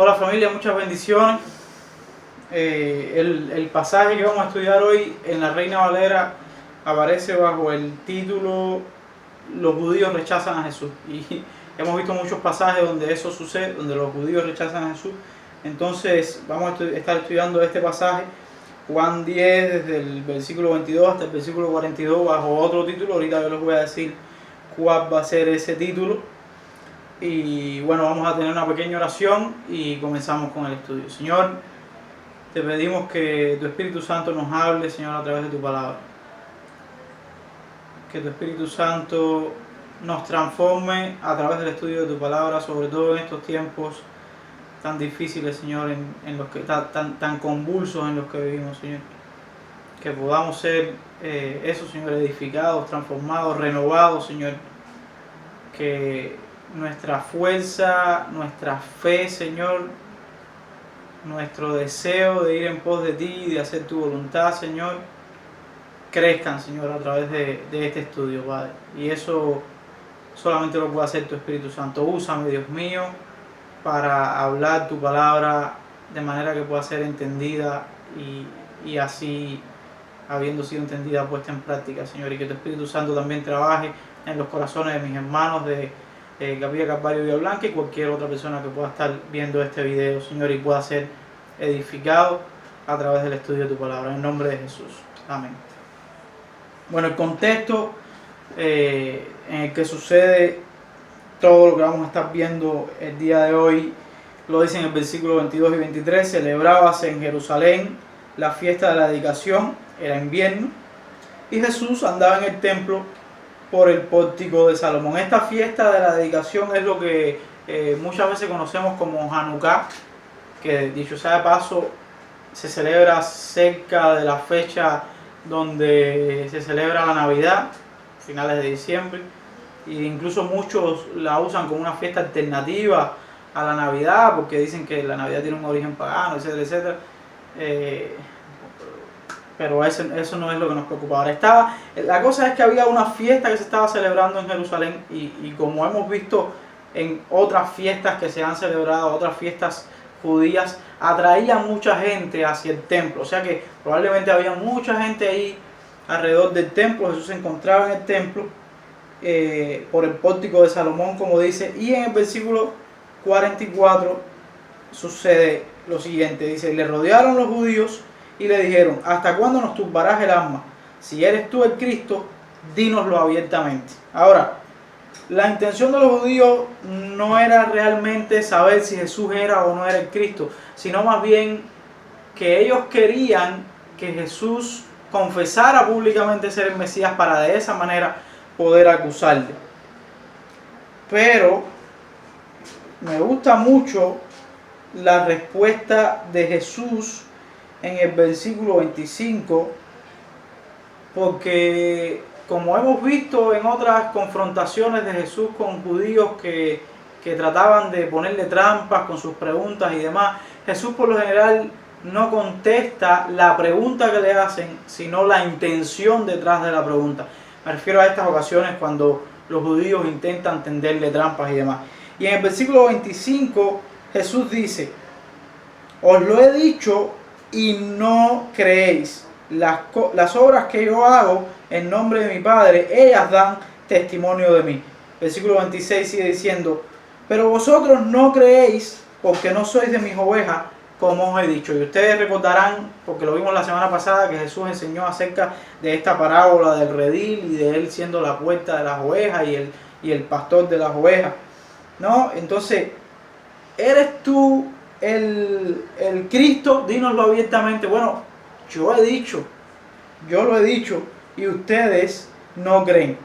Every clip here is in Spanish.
Hola familia, muchas bendiciones. El pasaje que vamos a estudiar hoy en la Reina Valera aparece bajo el título Los judíos rechazan a Jesús. Y hemos visto muchos pasajes donde eso sucede, donde los judíos rechazan a Jesús. Entonces vamos a estar estudiando este pasaje, Juan 10, desde el versículo 22 hasta el versículo 42, bajo otro título. Ahorita yo les voy a decir cuál va a ser ese título. Y bueno, vamos a tener una pequeña oración y comenzamos con el estudio. Señor, te pedimos que tu Espíritu Santo nos hable, Señor, a través de tu palabra. Que tu Espíritu Santo nos transforme a través del estudio de tu palabra, sobre todo en estos tiempos tan difíciles, Señor, en los que tan convulsos en los que vivimos, Señor. Que podamos ser Señor, edificados, transformados, renovados, Señor. Que nuestra fuerza, nuestra fe, Señor, nuestro deseo de ir en pos de ti y de hacer tu voluntad, Señor, crezcan, Señor, a través de este estudio, Padre. Y eso solamente lo puede hacer tu Espíritu Santo. Úsame, Dios mío, para hablar tu palabra de manera que pueda ser entendida y así, habiendo sido entendida, puesta en práctica, Señor. Y que tu Espíritu Santo también trabaje en los corazones de mis hermanos de Capilla Calvario Villa Blanca y cualquier otra persona que pueda estar viendo este video, Señor, y pueda ser edificado a través del estudio de tu palabra. En el nombre de Jesús. Amén. Bueno, el contexto en el que sucede todo lo que vamos a estar viendo el día de hoy lo dice en el versículo 22 y 23. Celebrábase en Jerusalén la fiesta de la dedicación, era invierno, y Jesús andaba en el templo por el pórtico de Salomón. Esta fiesta de la dedicación es lo que muchas veces conocemos como Hanukkah, que dicho sea de paso se celebra cerca de la fecha donde se celebra la Navidad, finales de diciembre, e incluso muchos la usan como una fiesta alternativa a la Navidad porque dicen que la Navidad tiene un origen pagano, etcétera, etcétera. Pero eso no es lo que nos preocupa ahora. La cosa es que había una fiesta que se estaba celebrando en Jerusalén y como hemos visto en otras fiestas que se han celebrado, otras fiestas judías, atraía mucha gente hacia el templo. O sea que probablemente había mucha gente ahí alrededor del templo. Jesús se encontraba en el templo por el pórtico de Salomón, como dice. Y en el versículo 44 sucede lo siguiente. Dice, le rodearon los judíos y le dijeron, ¿hasta cuándo nos turbarás el alma? Si eres tú el Cristo, dínoslo abiertamente. Ahora, la intención de los judíos no era realmente saber si Jesús era o no era el Cristo, sino más bien que ellos querían que Jesús confesara públicamente ser el Mesías para de esa manera poder acusarle. Pero me gusta mucho la respuesta de Jesús en el versículo 25, porque como hemos visto en otras confrontaciones de Jesús con judíos que trataban de ponerle trampas con sus preguntas y demás, Jesús por lo general no contesta la pregunta que le hacen, sino la intención detrás de la pregunta. Me refiero a estas ocasiones cuando los judíos intentan tenderle trampas y demás. Y en el versículo 25 Jesús dice, os lo he dicho y no creéis. Las obras que yo hago en nombre de mi Padre, ellas dan testimonio de mí. Versículo 26 sigue diciendo, pero vosotros no creéis porque no sois de mis ovejas, como os he dicho. Y ustedes recordarán, porque lo vimos la semana pasada, que Jesús enseñó acerca de esta parábola del redil y de él siendo la puerta de las ovejas y el pastor de las ovejas, ¿no? Entonces, ¿eres tú el Cristo? Dínoslo abiertamente. Bueno, yo lo he dicho y ustedes no creen.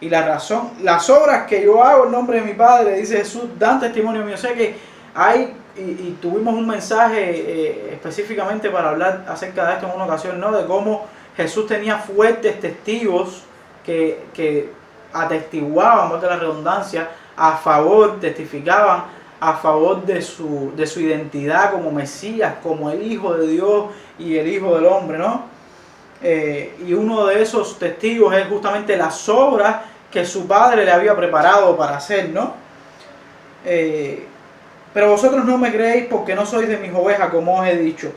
Y la razón, las obras que yo hago en nombre de mi Padre, dice Jesús, dan testimonio mío. O sea que hay, y tuvimos un mensaje específicamente para hablar acerca de esto en una ocasión, ¿no? De cómo Jesús tenía fuertes testigos que atestiguaban, por la redundancia, a favor, testificaban a favor de su identidad como Mesías, como el Hijo de Dios y el Hijo del Hombre, ¿no? Y uno de esos testigos es justamente las obras que su Padre le había preparado para hacer, ¿no? Pero vosotros no me creéis porque no sois de mis ovejas, como os he dicho.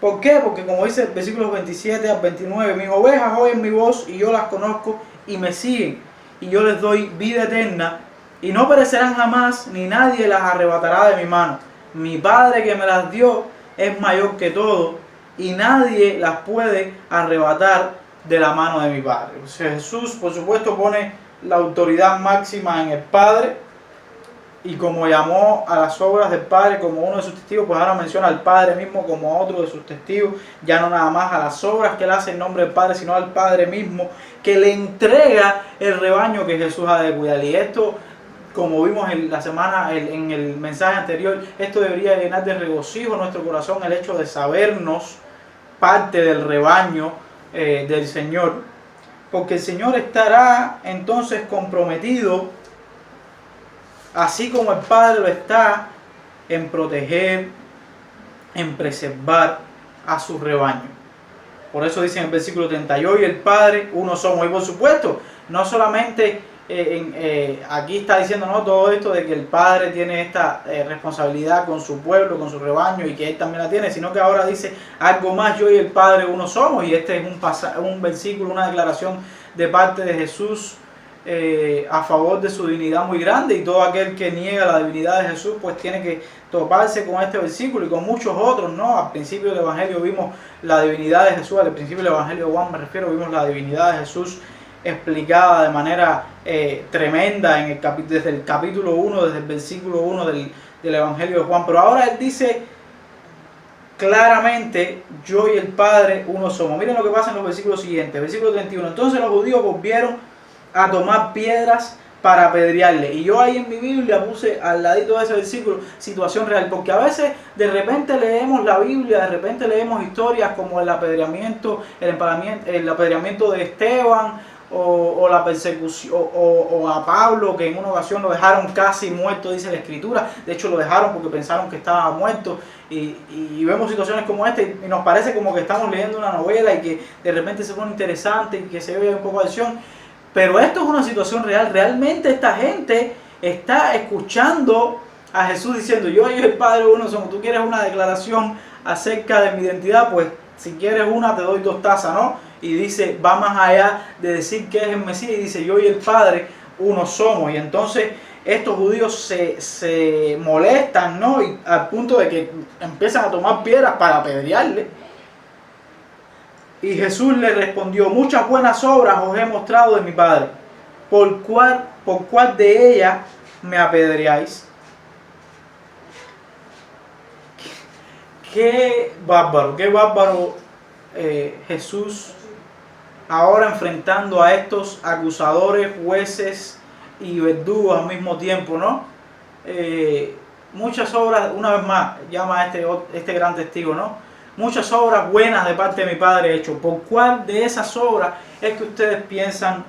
¿Por qué? Porque como dice el versículo 27 al 29, mis ovejas oyen mi voz y yo las conozco y me siguen. Y yo les doy vida eterna y no perecerán jamás, ni nadie las arrebatará de mi mano. Mi Padre que me las dio es mayor que todo y nadie las puede arrebatar de la mano de mi Padre. O sea, Jesús, por supuesto, pone la autoridad máxima en el Padre. Y como llamó a las obras del Padre como uno de sus testigos, pues ahora menciona al Padre mismo como otro de sus testigos, ya no nada más a las obras que él hace en nombre del Padre, sino al Padre mismo, que le entrega el rebaño que Jesús ha de cuidar. Y esto, como vimos en la semana, en el mensaje anterior, esto debería llenar de regocijo nuestro corazón, el hecho de sabernos parte del rebaño del Señor, porque el Señor estará entonces comprometido, así como el Padre lo está, en proteger, en preservar a su rebaño. Por eso dice en el versículo 30, yo y el Padre uno somos. Y por supuesto, no solamente aquí está diciendo, ¿no?, todo esto de que el Padre tiene esta responsabilidad con su pueblo, con su rebaño, y que Él también la tiene, sino que ahora dice algo más, yo y el Padre uno somos. Y este es un versículo, una declaración de parte de Jesús a favor de su divinidad muy grande, y todo aquel que niega la divinidad de Jesús pues tiene que toparse con este versículo y con muchos otros, ¿no? Al principio del Evangelio vimos la divinidad de Jesús, al principio del Evangelio de Juan me refiero, vimos la divinidad de Jesús explicada de manera tremenda desde el capítulo 1, desde el versículo 1 del Evangelio de Juan. Pero ahora él dice claramente, yo y el Padre uno somos. Miren lo que pasa en los versículos siguientes. Versículo 31, entonces los judíos volvieron a tomar piedras para apedrearle. Y yo ahí en mi Biblia puse al ladito de ese versículo situación real, porque a veces de repente leemos la Biblia, de repente leemos historias como el apedreamiento, el apedreamiento de Esteban, o la persecución, o a Pablo, que en una ocasión lo dejaron casi muerto, dice la Escritura. De hecho lo dejaron porque pensaron que estaba muerto, y vemos situaciones como esta y nos parece como que estamos leyendo una novela y que de repente se pone interesante y que se ve un poco de acción. Pero esto es una situación real. Realmente esta gente está escuchando a Jesús diciendo, yo y el Padre uno somos. Tú quieres una declaración acerca de mi identidad, pues si quieres una te doy 2 tazas, ¿no? Y dice, va más allá de decir que es el Mesías, y dice, yo y el Padre uno somos. Y entonces estos judíos se molestan, ¿no? Y al punto de que empiezan a tomar piedras para apedrearle. Y Jesús le respondió, muchas buenas obras os he mostrado de mi Padre, ¿por cuál de ellas me apedreáis? Qué bárbaro Jesús ahora enfrentando a estos acusadores, jueces y verdugos al mismo tiempo, ¿no? Muchas obras, una vez más, llama a este gran testigo, ¿no? Muchas obras buenas de parte de mi Padre he hecho. ¿Por cuál de esas obras es que ustedes piensan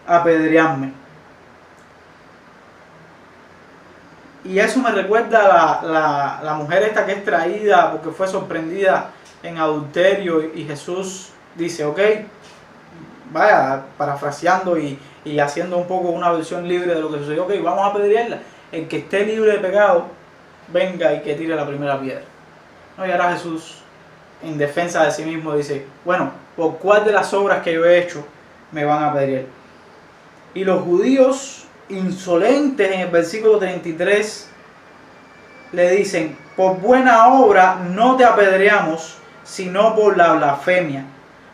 apedrearme? Y eso me recuerda a la mujer esta que es traída porque fue sorprendida en adulterio, y Jesús dice, ok, vaya, parafraseando y haciendo un poco una versión libre de lo que sucedió, ok, vamos a apedrearla. El que esté libre de pecado, venga y que tire la primera piedra. No, y ahora Jesús, en defensa de sí mismo, dice, bueno, ¿por cuál de las obras que yo he hecho me van a apedrear? Y los judíos insolentes en el versículo 33 le dicen, por buena obra no te apedreamos, sino por la blasfemia,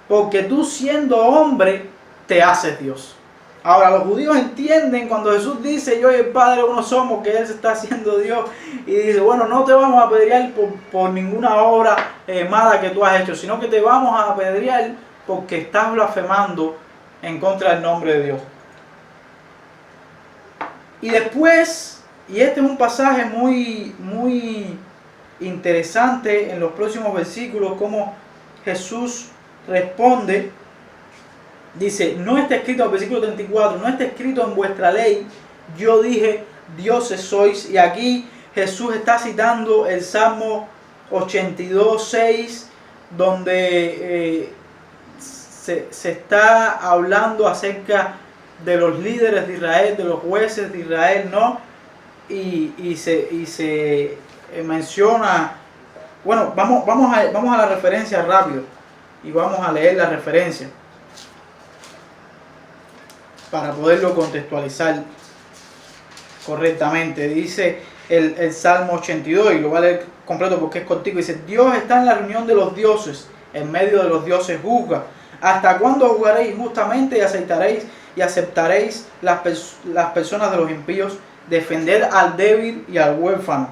porque tú siendo hombre te haces Dios. Ahora los judíos entienden cuando Jesús dice, yo y el Padre uno somos, que Él se está haciendo Dios, y dice, bueno, no te vamos a apedrear por ninguna obra mala que tú has hecho, sino que te vamos a apedrear porque estás blasfemando en contra del nombre de Dios. Y después, y este es un pasaje muy interesante en los próximos versículos, como Jesús responde. Dice, no está escrito, al versículo 34, no está escrito en vuestra ley, yo dije, dioses sois. Y aquí Jesús está citando el Salmo 82:6, donde se está hablando acerca de los líderes de Israel, de los jueces de Israel, ¿no? y se menciona, bueno, vamos a la referencia rápido y vamos a leer la referencia para poderlo contextualizar correctamente. Dice el Salmo 82, y lo voy a leer completo porque es cortico. Dice: Dios está en la reunión de los dioses, en medio de los dioses juzga. ¿Hasta cuándo jugaréis injustamente y aceptaréis las personas de los impíos? Defender al débil y al huérfano,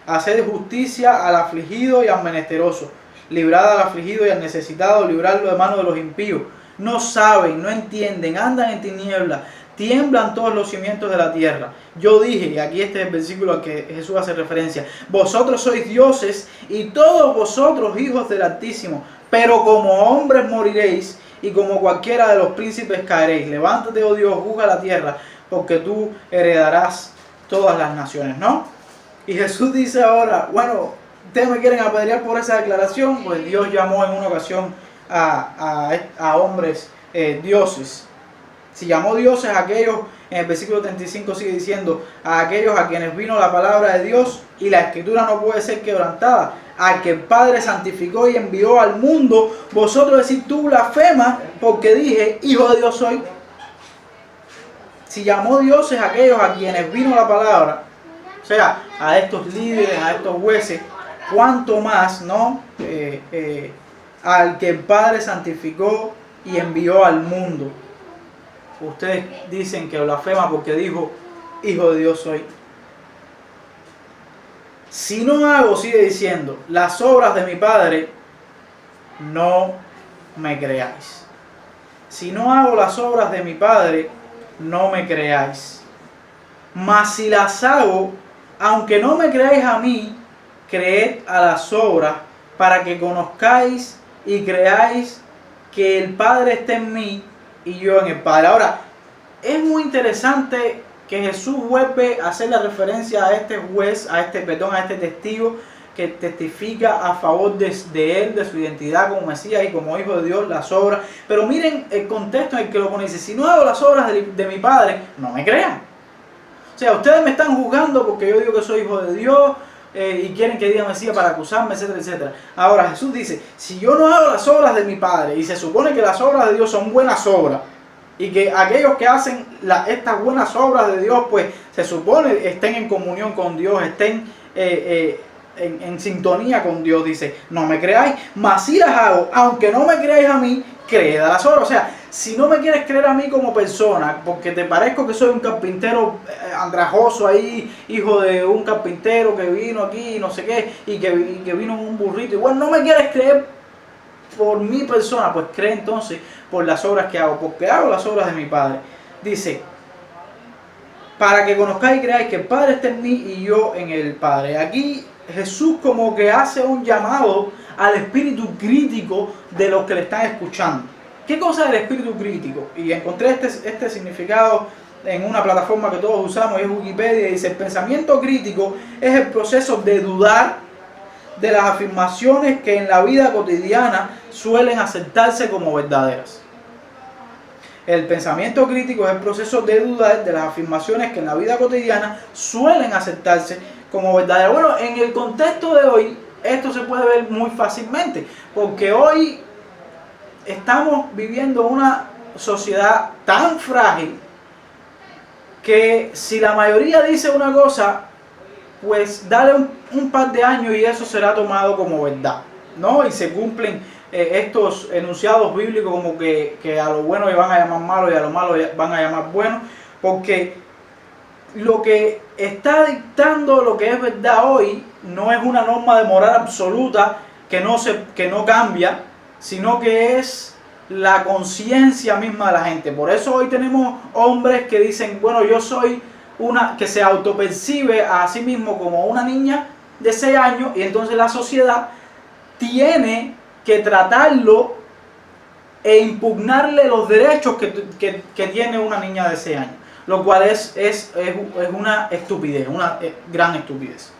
hacer justicia al afligido y al menesteroso, librar al afligido y al necesitado, librarlo de manos de los impíos. No saben, no entienden, andan en tinieblas, tiemblan todos los cimientos de la tierra. Yo dije, y aquí este es el versículo al que Jesús hace referencia: vosotros sois dioses y todos vosotros hijos del Altísimo, pero como hombres moriréis y como cualquiera de los príncipes caeréis. Levántate, oh Dios, juzga la tierra, porque tú heredarás todas las naciones, ¿no? Y Jesús dice ahora, bueno, ustedes me quieren apedrear por esa declaración. Pues Dios llamó en una ocasión a hombres dioses. Si llamó dioses a aquellos, en el versículo 35 sigue diciendo, a aquellos a quienes vino la palabra de Dios y la escritura no puede ser quebrantada, a que el Padre santificó y envió al mundo. Vosotros decís: tú blasfemas, porque dije, hijo de Dios soy. Si llamó dioses a aquellos a quienes vino la palabra, o sea, a estos líderes, a estos jueces, cuánto más, ¿no? Al que el Padre santificó y envió al mundo. Ustedes dicen que blasfema porque dijo, hijo de Dios soy. Si no hago, sigue diciendo, las obras de mi Padre, no me creáis. Si no hago las obras de mi Padre, no me creáis. Mas si las hago, aunque no me creáis a mí, creed a las obras, para que conozcáis y creáis que el Padre está en mí y yo en el Padre. Ahora, es muy interesante que Jesús vuelve a hacer la referencia a este juez, a este testigo que testifica a favor de él, de su identidad como Mesías y como Hijo de Dios, las obras. Pero miren el contexto en el que lo pone. Dice: si no hago las obras de mi Padre, no me crean. O sea, ustedes me están juzgando porque yo digo que soy Hijo de Dios y quieren que diga Mesías para acusarme, etcétera, etcétera. Ahora Jesús dice: si yo no hago las obras de mi Padre, y se supone que las obras de Dios son buenas obras, y que aquellos que hacen estas buenas obras de Dios, pues se supone estén en comunión con Dios, estén en sintonía con Dios. Dice: no me creáis, mas si las hago, aunque no me creáis a mí, creed a las obras. O sea, si no me quieres creer a mí como persona, porque te parezco que soy un carpintero andrajoso ahí, hijo de un carpintero que vino aquí, no sé qué, y que vino en un burrito, y bueno, no me quieres creer por mi persona, pues cree entonces por las obras que hago, porque hago las obras de mi Padre. Dice: para que conozcáis y creáis que el Padre está en mí y yo en el Padre. Aquí Jesús como que hace un llamado al espíritu crítico de los que le están escuchando. ¿Qué cosa es el espíritu crítico? Y encontré este significado en una plataforma que todos usamos, es Wikipedia. Dice: el pensamiento crítico es el proceso de dudar de las afirmaciones que en la vida cotidiana suelen aceptarse como verdaderas. El pensamiento crítico es el proceso de dudar de las afirmaciones que en la vida cotidiana suelen aceptarse como verdaderas. Bueno, en el contexto de hoy, esto se puede ver muy fácilmente, porque hoy estamos viviendo una sociedad tan frágil que si la mayoría dice una cosa, pues dale un par de años y eso será tomado como verdad, ¿no? Y se cumplen estos enunciados bíblicos como que a lo bueno le van a llamar malo y a lo malo van a llamar bueno, porque lo que está dictando lo que es verdad hoy no es una norma de moral absoluta que no cambia, sino que es la conciencia misma de la gente. Por eso hoy tenemos hombres que dicen: bueno, yo soy que se autopercibe a sí mismo como una niña de 6 años, y entonces la sociedad tiene que tratarlo e impugnarle los derechos que tiene una niña de 6 años, lo cual es una estupidez, una gran estupidez.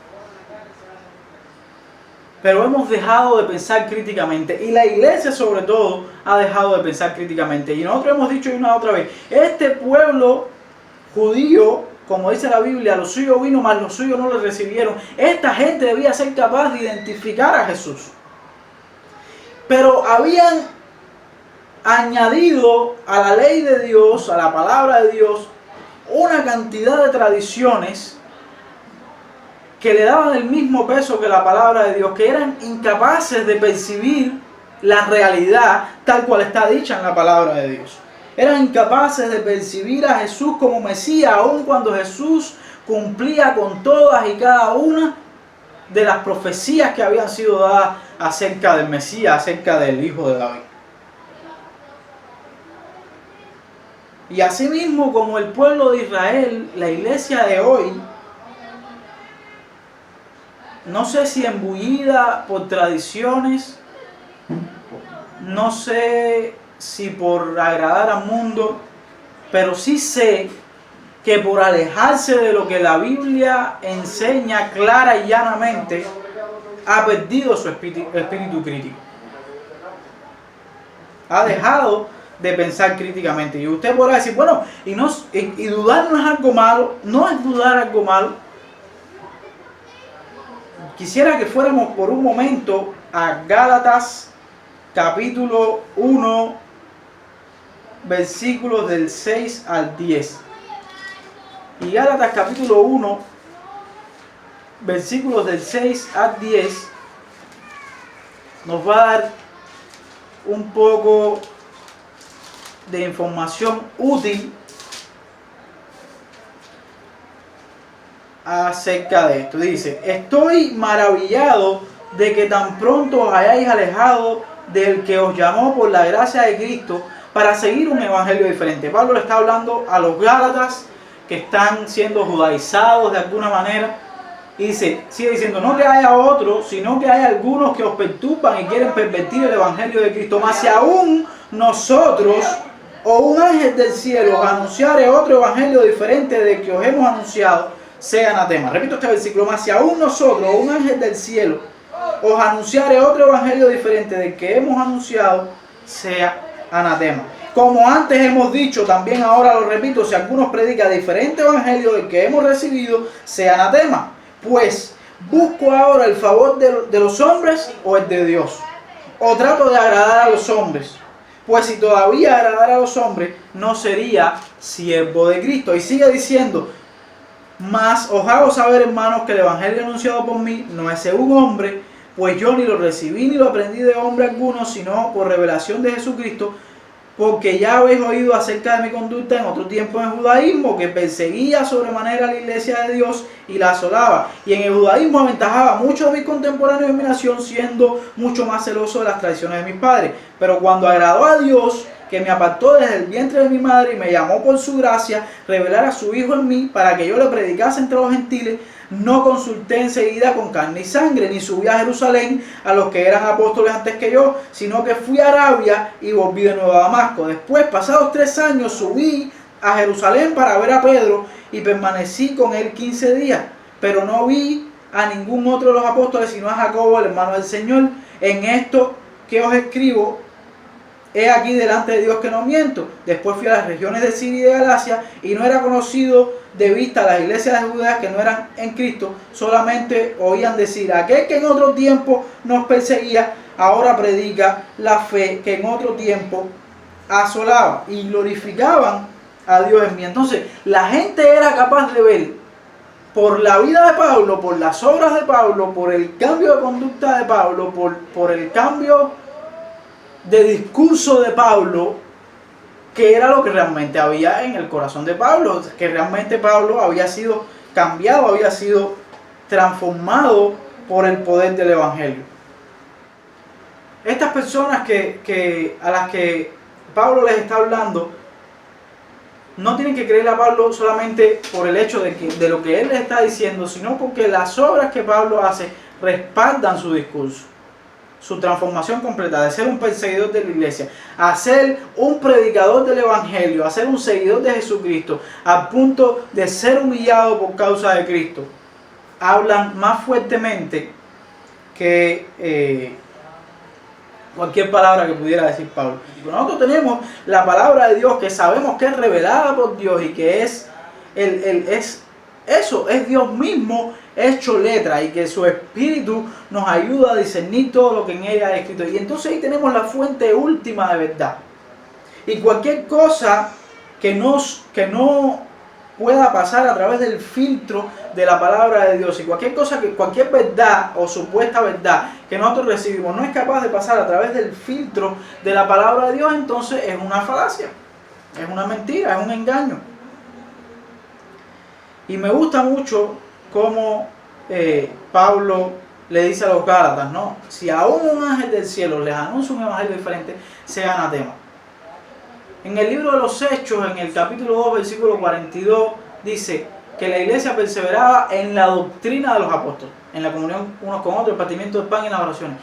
Pero hemos dejado de pensar críticamente, y la iglesia sobre todo ha dejado de pensar críticamente. Y nosotros hemos dicho una otra vez: este pueblo judío como dice la Biblia, los suyos vino, mas los suyos no le recibieron. Esta gente debía ser capaz de identificar a Jesús. Pero habían añadido a la ley de Dios, a la palabra de Dios, una cantidad de tradiciones que le daban el mismo peso que la palabra de Dios, que eran incapaces de percibir la realidad tal cual está dicha en la palabra de Dios. Eran incapaces de percibir a Jesús como Mesías, aun cuando Jesús cumplía con todas y cada una de las profecías que habían sido dadas acerca del Mesías, acerca del Hijo de David. Y asimismo, como el pueblo de Israel, la iglesia de hoy, no sé si embullida por tradiciones, no sé si por agradar al mundo, pero sí sé que por alejarse de lo que la Biblia enseña clara y llanamente, ha perdido su espíritu crítico. Ha dejado de pensar críticamente. Y usted podrá decir, bueno, y dudar no es algo malo. No es dudar algo malo. Quisiera que fuéramos por un momento a Gálatas capítulo 1, versículos del 6 al 10. Y Gálatas capítulo 1, versículos del 6 al 10, nos va a dar un poco de información útil acerca de esto. Dice: estoy maravillado de que tan pronto os hayáis alejado del que os llamó por la gracia de Cristo para seguir un evangelio diferente. Pablo le está hablando a los gálatas que están siendo judaizados de alguna manera, y sigue diciendo: no que haya otros, sino que hay algunos que os perturban y quieren pervertir el evangelio de Cristo. Mas si aún nosotros o un ángel del cielo os anunciare otro evangelio diferente del que os hemos anunciado, sea anatema. Repito este versículo: mas si aún nosotros o un ángel del cielo os anunciare otro evangelio diferente del que hemos anunciado, sea anatema. Como antes hemos dicho, también ahora lo repito: si alguno predica diferente evangelio del que hemos recibido, sea anatema. Pues, ¿busco ahora el favor de los hombres o el de Dios? ¿O trato de agradar a los hombres? Pues si todavía agradara a los hombres, no sería siervo de Cristo. Y sigue diciendo: mas os hago saber, hermanos, que el evangelio anunciado por mí no es según hombre, pues yo ni lo recibí ni lo aprendí de hombre alguno, sino por revelación de Jesucristo, porque ya habéis oído acerca de mi conducta en otro tiempo en el judaísmo, que perseguía sobremanera a la iglesia de Dios y la asolaba. Y en el judaísmo aventajaba a muchos de mis contemporáneos en mi nación, siendo mucho más celoso de las tradiciones de mis padres. Pero cuando agradó a Dios, que me apartó desde el vientre de mi madre y me llamó por su gracia, revelar a su Hijo en mí, para que yo le predicase entre los gentiles, no consulté enseguida con carne y sangre, ni subí a Jerusalén a los que eran apóstoles antes que yo, sino que fui a Arabia y volví de nuevo a Damasco. Después, pasados 3 años, subí a Jerusalén para ver a Pedro y permanecí con él 15 días, pero no vi a ningún otro de los apóstoles, sino a Jacobo, el hermano del Señor. En esto que os escribo, he aquí delante de Dios que no miento. Después fui a las regiones de Siria y de Galacia, y no era conocido de vista a las iglesias de Judea que no eran en Cristo, solamente oían decir: aquel que en otro tiempo nos perseguía, ahora predica la fe que en otro tiempo asolaba. Y glorificaban a Dios en mí. Entonces, la gente era capaz de ver, por la vida de Pablo, por las obras de Pablo, por el cambio de conducta de Pablo, por el cambio de discurso de Pablo, que era lo que realmente había en el corazón de Pablo, que realmente Pablo había sido cambiado, había sido transformado por el poder del evangelio. Estas personas a las que Pablo les está hablando, no tienen que creer a Pablo solamente por el hecho de lo que él les está diciendo, sino porque las obras que Pablo hace respaldan su discurso. Su transformación completa de ser un perseguidor de la iglesia a ser un predicador del evangelio, a ser un seguidor de Jesucristo, al punto de ser humillado por causa de Cristo, hablan más fuertemente que cualquier palabra que pudiera decir Pablo. Nosotros tenemos la palabra de Dios, que sabemos que es revelada por Dios y que es Eso es Dios mismo hecho letra, y que su Espíritu nos ayuda a discernir todo lo que en ella es escrito. Y entonces ahí tenemos la fuente última de verdad. Y cualquier cosa que no pueda pasar a través del filtro de la palabra de Dios, y cualquier verdad o supuesta verdad que nosotros recibimos no es capaz de pasar a través del filtro de la palabra de Dios, entonces es una falacia, es una mentira, es un engaño. Y me gusta mucho cómo Pablo le dice a los Gálatas, ¿no? Si aún un ángel del cielo les anuncia un evangelio diferente, sea anatema. En el libro de los Hechos, en el capítulo 2, versículo 42, dice que la iglesia perseveraba en la doctrina de los apóstoles, en la comunión unos con otros, el partimiento del pan y en las oraciones.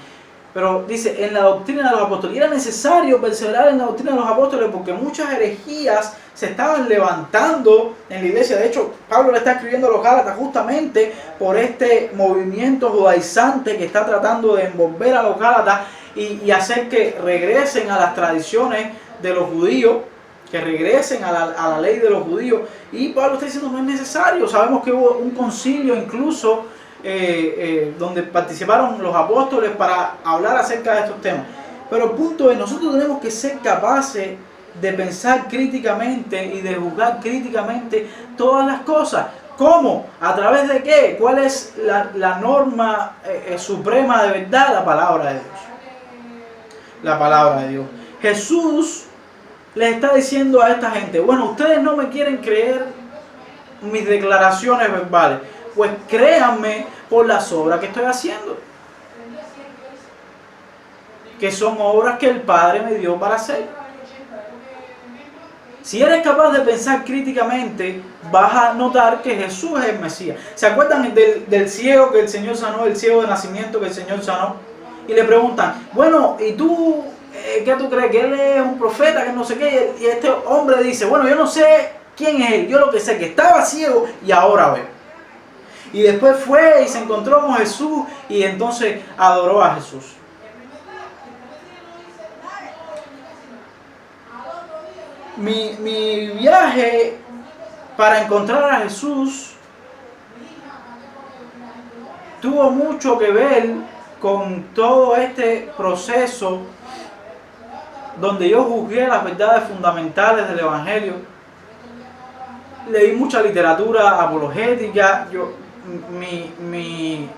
Pero dice, en la doctrina de los apóstoles. Y era necesario perseverar en la doctrina de los apóstoles porque muchas herejías se estaban levantando en la iglesia. De hecho, Pablo le está escribiendo a los Gálatas justamente por este movimiento judaizante que está tratando de envolver a los Gálatas y hacer que regresen a las tradiciones de los judíos, que regresen a la ley de los judíos. Y Pablo está diciendo, no es necesario. Sabemos que hubo un concilio incluso donde participaron los apóstoles para hablar acerca de estos temas. Pero el punto es, nosotros tenemos que ser capaces de pensar críticamente y de juzgar críticamente todas las cosas. ¿Cómo? ¿A través de qué? ¿Cuál es la norma suprema de verdad? La palabra de Dios. La palabra de Dios. Jesús les está diciendo a esta gente, bueno, ustedes no me quieren creer mis declaraciones verbales, pues créanme por las obras que estoy haciendo, que son obras que el Padre me dio para hacer. Si eres capaz de pensar críticamente, vas a notar que Jesús es el Mesías. ¿Se acuerdan del ciego que el Señor sanó, el ciego de nacimiento que el Señor sanó? Y le preguntan, bueno, ¿y tú qué tú crees? ¿Que él es un profeta, que no sé qué? Y este hombre dice, bueno, yo no sé quién es él, yo lo que sé es que estaba ciego y ahora ve. Y después fue y se encontró con Jesús y entonces adoró a Jesús. Mi viaje para encontrar a Jesús tuvo mucho que ver con todo este proceso donde yo juzgué las verdades fundamentales del Evangelio. Leí mucha literatura apologética. Mi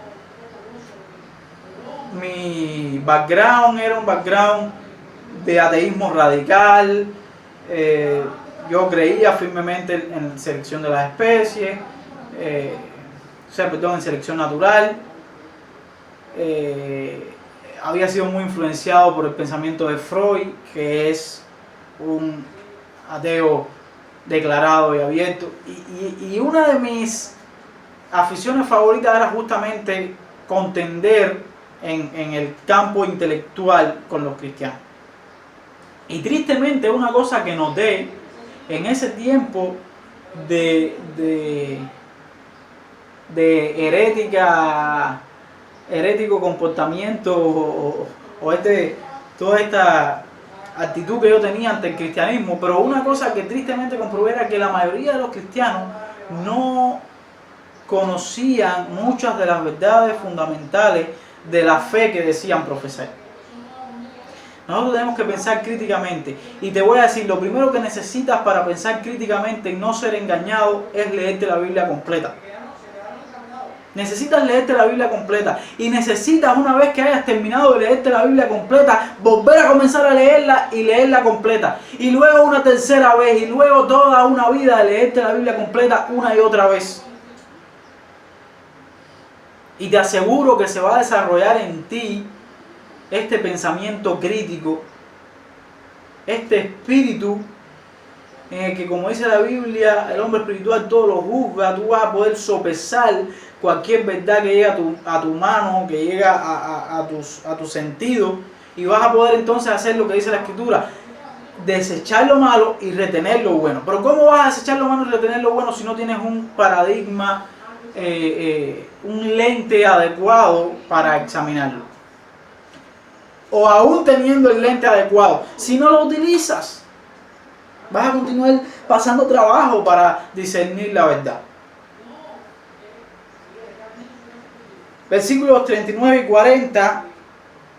background era un background de ateísmo radical. Yo creía firmemente en selección de las especies, en selección natural. Había sido muy influenciado por el pensamiento de Freud, que es un ateo declarado y abierto. Y una de mis aficiones favoritas era justamente contender en el campo intelectual con los cristianos. Y tristemente una cosa que noté en ese tiempo de herético comportamiento o toda esta actitud que yo tenía ante el cristianismo, pero una cosa que tristemente comprobé era que la mayoría de los cristianos no conocían muchas de las verdades fundamentales de la fe que decían profesar. Nosotros tenemos que pensar críticamente, y te voy a decir, lo primero que necesitas para pensar críticamente y no ser engañado es leerte la Biblia completa. Necesitas leerte la Biblia completa, y necesitas, una vez que hayas terminado de leerte la Biblia completa, volver a comenzar a leerla y leerla completa, y luego una tercera vez, y luego toda una vida de leerte la Biblia completa una y otra vez. Y te aseguro que se va a desarrollar en ti este pensamiento crítico, este espíritu en el que, como dice la Biblia, el hombre espiritual todo lo juzga. Tú vas a poder sopesar cualquier verdad que llegue a tu mano, que llegue a tus sentidos, y vas a poder entonces hacer lo que dice la Escritura: desechar lo malo y retener lo bueno. Pero ¿cómo vas a desechar lo malo y retener lo bueno si no tienes un paradigma, un lente adecuado para examinarlo? O aún teniendo el lente adecuado, si no lo utilizas. Vas a continuar pasando trabajo para discernir la verdad. Versículos 39 y 40,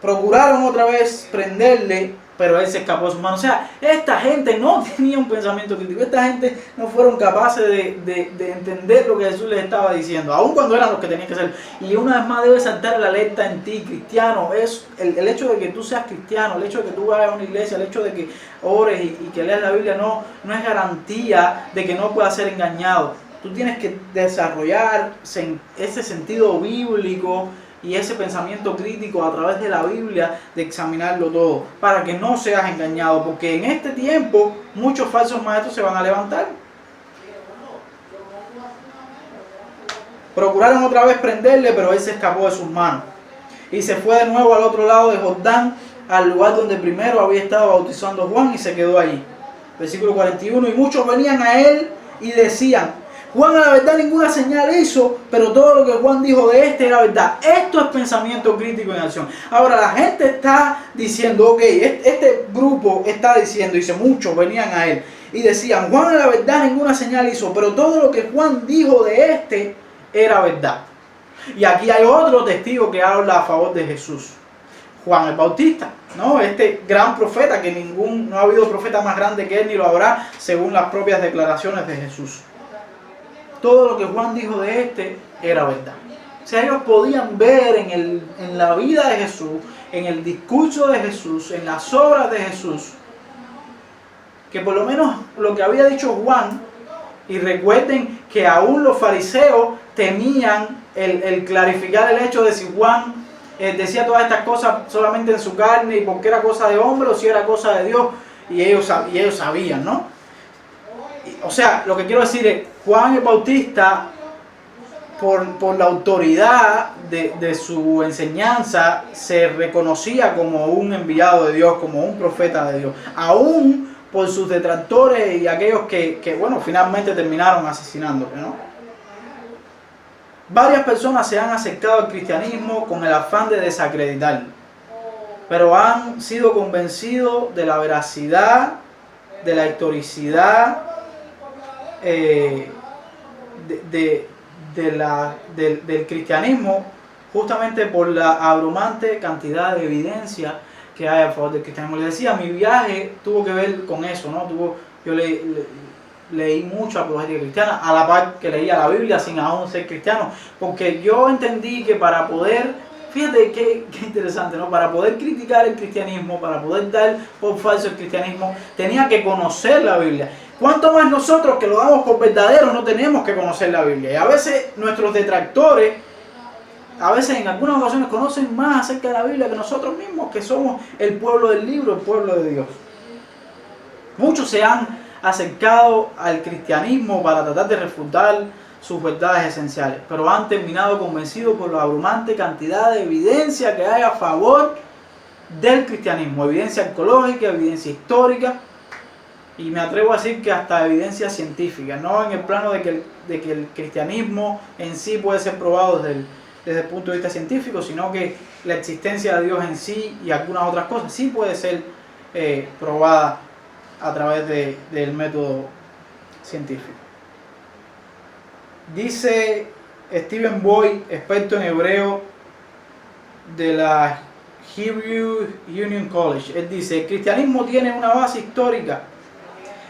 procuraron otra vez prenderle, pero él se escapó de sus manos. O sea, esta gente no tenía un pensamiento crítico, esta gente no fueron capaces de entender lo que Jesús les estaba diciendo, aun cuando eran los que tenían que ser. Y una vez más debe saltar la alerta en ti, cristiano. Es el hecho de que tú seas cristiano, el hecho de que tú vayas a una iglesia, el hecho de que ores y que leas la Biblia no es garantía de que no puedas ser engañado. Tú tienes que desarrollar ese sentido bíblico y ese pensamiento crítico a través de la Biblia, de examinarlo todo, para que no seas engañado, porque en este tiempo muchos falsos maestros se van a levantar. Procuraron otra vez prenderle, pero él se escapó de sus manos y se fue de nuevo al otro lado de Jordán, al lugar donde primero había estado bautizando Juan, y se quedó allí. Versículo 41, y muchos venían a él y decían: Juan a la verdad ninguna señal hizo, pero todo lo que Juan dijo de este era verdad. Esto es pensamiento crítico en acción. Ahora la gente está diciendo, ok, este grupo está diciendo, dice, muchos venían a él y decían: Juan a la verdad ninguna señal hizo, pero todo lo que Juan dijo de este era verdad. Y aquí hay otro testigo que habla a favor de Jesús: Juan el Bautista, ¿no? Este gran profeta, que no ha habido profeta más grande que él, ni lo habrá, según las propias declaraciones de Jesús. Todo lo que Juan dijo de este era verdad. O sea, ellos podían ver en la vida de Jesús, en el discurso de Jesús, en las obras de Jesús, que por lo menos lo que había dicho Juan, y recuerden que aún los fariseos temían el clarificar el hecho de si Juan decía todas estas cosas solamente en su carne y porque era cosa de hombre o si era cosa de Dios, y ellos sabían, ¿no? O sea, lo que quiero decir es, Juan el Bautista, por la autoridad de su enseñanza, se reconocía como un enviado de Dios, como un profeta de Dios, aún por sus detractores y aquellos que bueno, finalmente terminaron asesinándole, ¿no? Varias personas se han acercado al cristianismo con el afán de desacreditarlo, pero han sido convencidos de la veracidad, de la historicidad, del cristianismo, justamente por la abrumante cantidad de evidencia que hay a favor del cristianismo. Les decía, mi viaje tuvo que ver con eso, ¿no? Yo leí mucho apologética cristiana, a la par que leía la Biblia sin aún ser cristiano, porque yo entendí que para poder, fíjate qué interesante, ¿no? Para poder criticar el cristianismo, para poder dar por falso el cristianismo, tenía que conocer la Biblia. ¿Cuánto más nosotros, que lo damos por verdadero, no tenemos que conocer la Biblia? Y a veces nuestros detractores, a veces en algunas ocasiones, conocen más acerca de la Biblia que nosotros mismos, que somos el pueblo del libro, el pueblo de Dios. Muchos se han acercado al cristianismo para tratar de refutar sus verdades esenciales, pero han terminado convencidos por la abrumante cantidad de evidencia que hay a favor del cristianismo, evidencia arqueológica, evidencia histórica, y me atrevo a decir que hasta evidencia científica, no en el plano de que el cristianismo en sí puede ser probado desde el punto de vista científico, sino que la existencia de Dios en sí y algunas otras cosas sí puede ser probada a través del método científico. Dice Stephen Boyd, experto en hebreo de la Hebrew Union College, él dice: el cristianismo tiene una base histórica.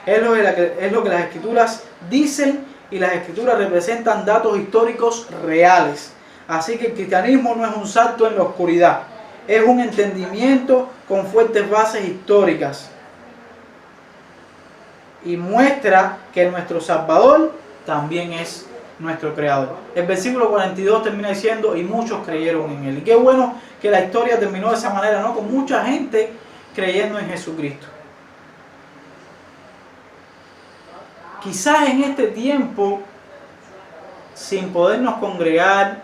Es lo que las escrituras dicen, y las escrituras representan datos históricos reales. Así que el cristianismo no es un salto en la oscuridad, es un entendimiento con fuertes bases históricas. Y muestra que nuestro Salvador también es nuestro Creador. El versículo 42 termina diciendo: y muchos creyeron en Él. Y qué bueno que la historia terminó de esa manera, ¿no? Con mucha gente creyendo en Jesucristo. Quizás en este tiempo, sin podernos congregar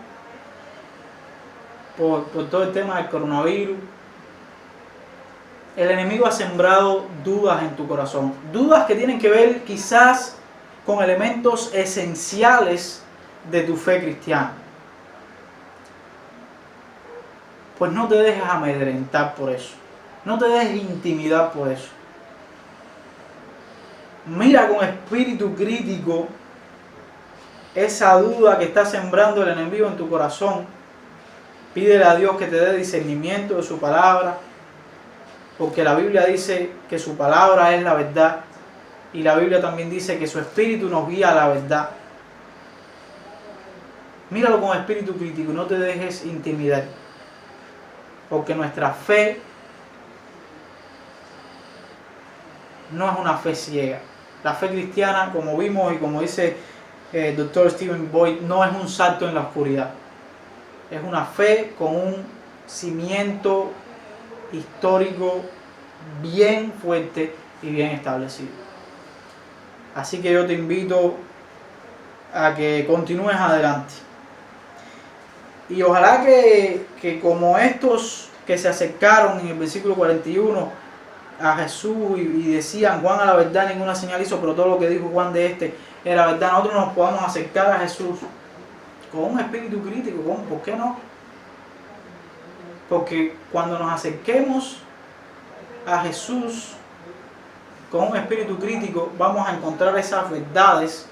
por todo el tema del coronavirus, el enemigo ha sembrado dudas en tu corazón. Dudas que tienen que ver quizás con elementos esenciales de tu fe cristiana. Pues no te dejes amedrentar por eso. No te dejes intimidar por eso. Mira con espíritu crítico esa duda que está sembrando el enemigo en tu corazón. Pídele a Dios que te dé discernimiento de su palabra, porque la Biblia dice que su palabra es la verdad, y la Biblia también dice que su espíritu nos guía a la verdad. Míralo con espíritu crítico y no te dejes intimidar, porque nuestra fe no es una fe ciega. La fe cristiana, como vimos y como dice el Dr. Stephen Boyd, no es un salto en la oscuridad. Es una fe con un cimiento histórico bien fuerte y bien establecido. Así que yo te invito a que continúes adelante. Y ojalá que como estos que se acercaron en el versículo 41 a Jesús y decían: Juan a la verdad ninguna señal hizo, pero todo lo que dijo Juan de este era verdad, nosotros nos podamos acercar a Jesús con un espíritu crítico. ¿Por qué no? Porque cuando nos acerquemos a Jesús con un espíritu crítico, vamos a encontrar esas verdades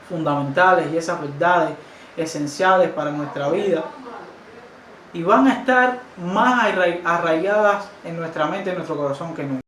fundamentales y esas verdades esenciales para nuestra vida, y van a estar más arraigadas en nuestra mente y en nuestro corazón que nunca.